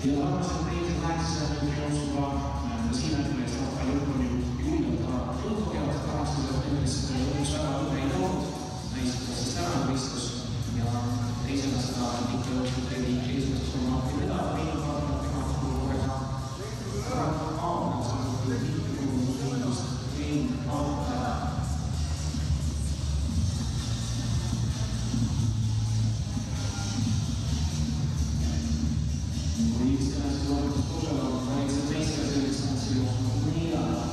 Ja arvasin teise lähekse jooksuga siin eest rahva lõpuni julgelt lõpukevad rahastused nendesse lõpuks väga õppe ei toonud. Näistas täna võistlus ja teisena seda ikka jooksul tegi esimesest formaati vedada, teine partner tema kuuluvega rahva see on liikunud võitlust treening partner. Liikstennast juhatuses Koželov väikse teiste selgstantsi jooksul neljanda.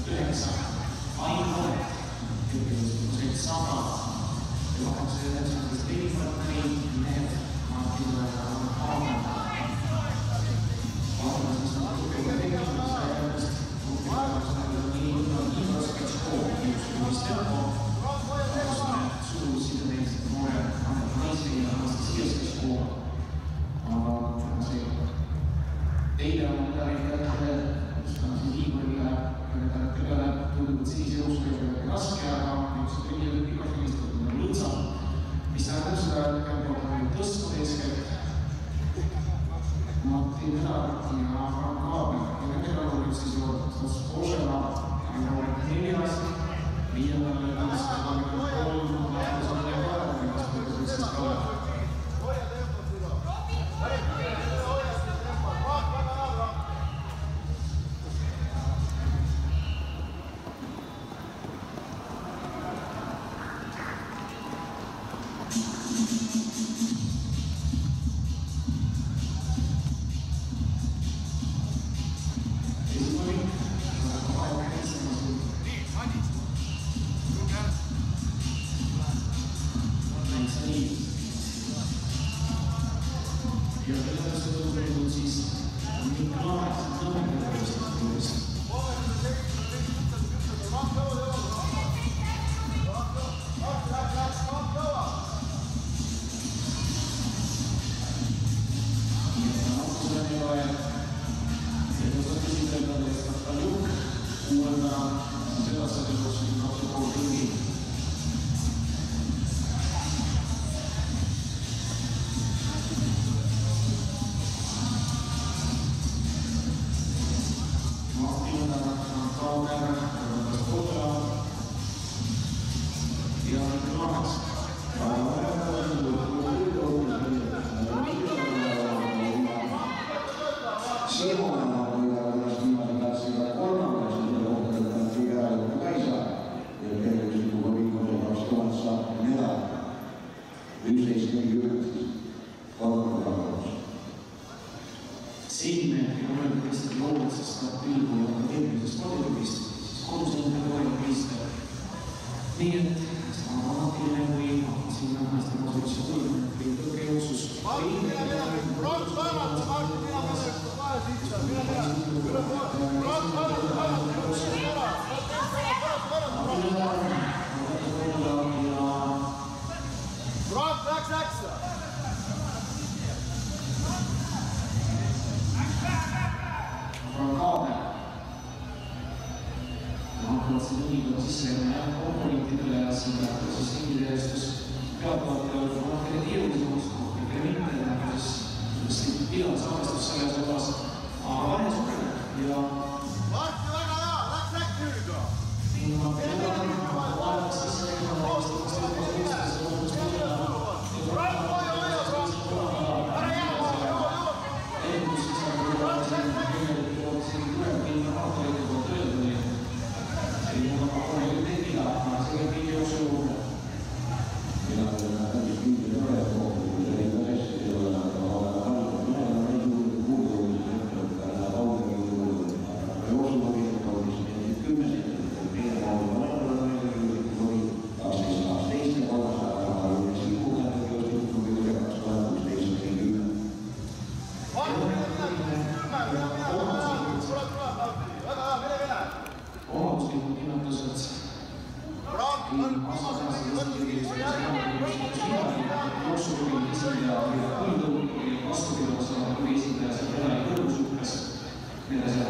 Gracias.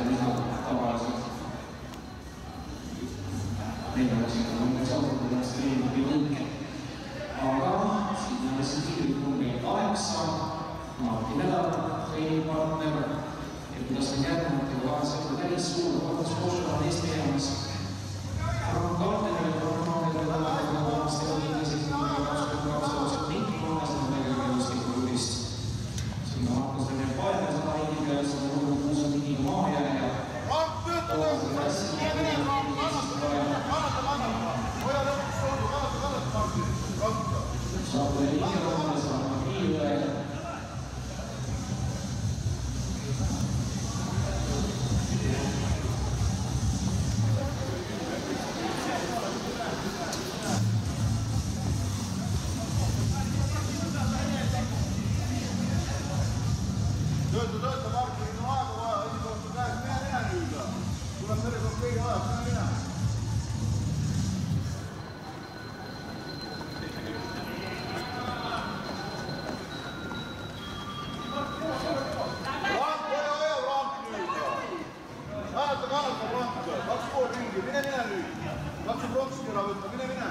mida tavaliselt neljaliselt on umbes ausalt treenib või lõike. Aga siin on lihtsalt kiirelt number 8, Martin Vedar, treeningpartner. Ja kuidas on järgnevalt ja vaheselt päris suur korduskoosel on Eesti jäämas. Kartnerile korduskoosel on aastal liigesid 22 mingi kolmesena tegevega jõustikuudist. Siin on hakkas veel paedes laidi peal, see on 6 mingi maa jääja. Saab veel liigeromale, saab Kiive. Tööta, Martin, on aega vaja, esikohta käes, mine nüüd. Tuleb selle koht kõige vaja, mine. Hoia Frank nüüd. Kannata Frank, 2,5 ringi, mine nüüd. Katsu pronkski ära võtta, mine.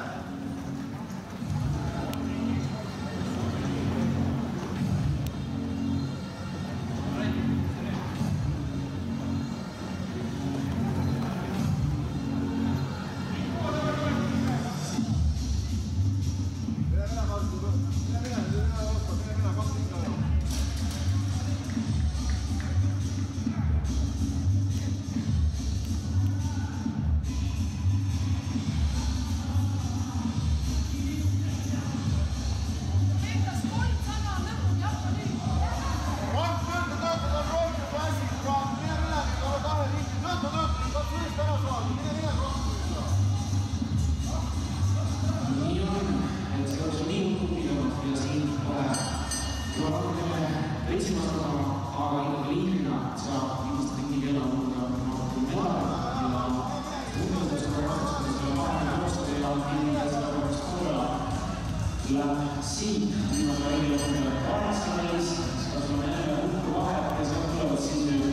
Ja siit viimase välja on 18, kas on jälle uhku vahet ja sealt tulevad siis nüüd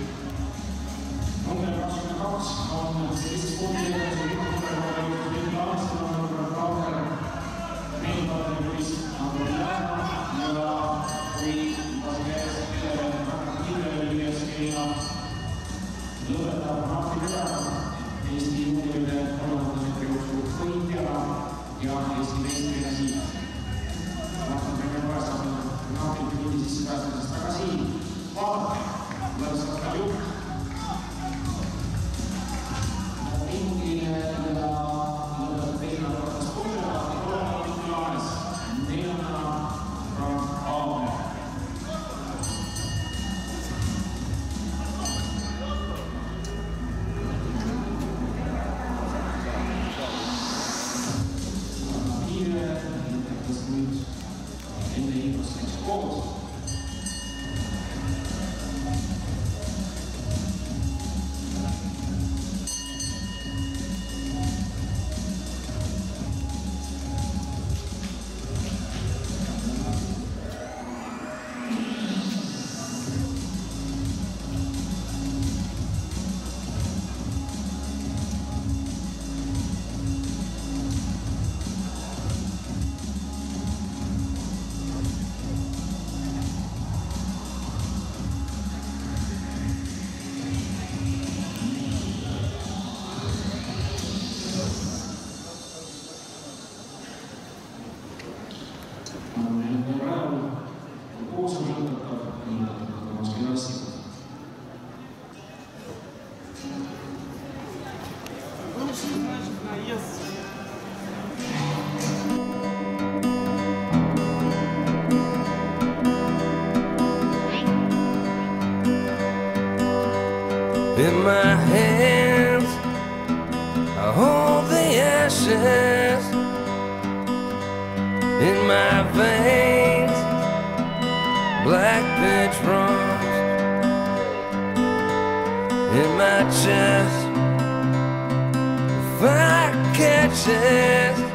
number 22 on sellised sporditegevuse liikumisega nüüd aastal on number Kauger, meelipallipoiss Andrei Jääma ja kui Kiirele Lüliaskina lõpetab Martin Vedar, Eesti juunioride 3. meetri jooksul võitjana ja Eesti meistrina siin. Martin tuli sisse pääsmisest, aga siin vaadake, võrdselt ka juht. Mingi ja lõpetab teine võrras Kuljala, kolmanda mingi laanes, neljandana Frank Aamer. Kiire, lõpetas nüüd enne ilmast läks koos. In my hands, I hold the ashes. In my veins, black pitch runs. In my chest, fire catches.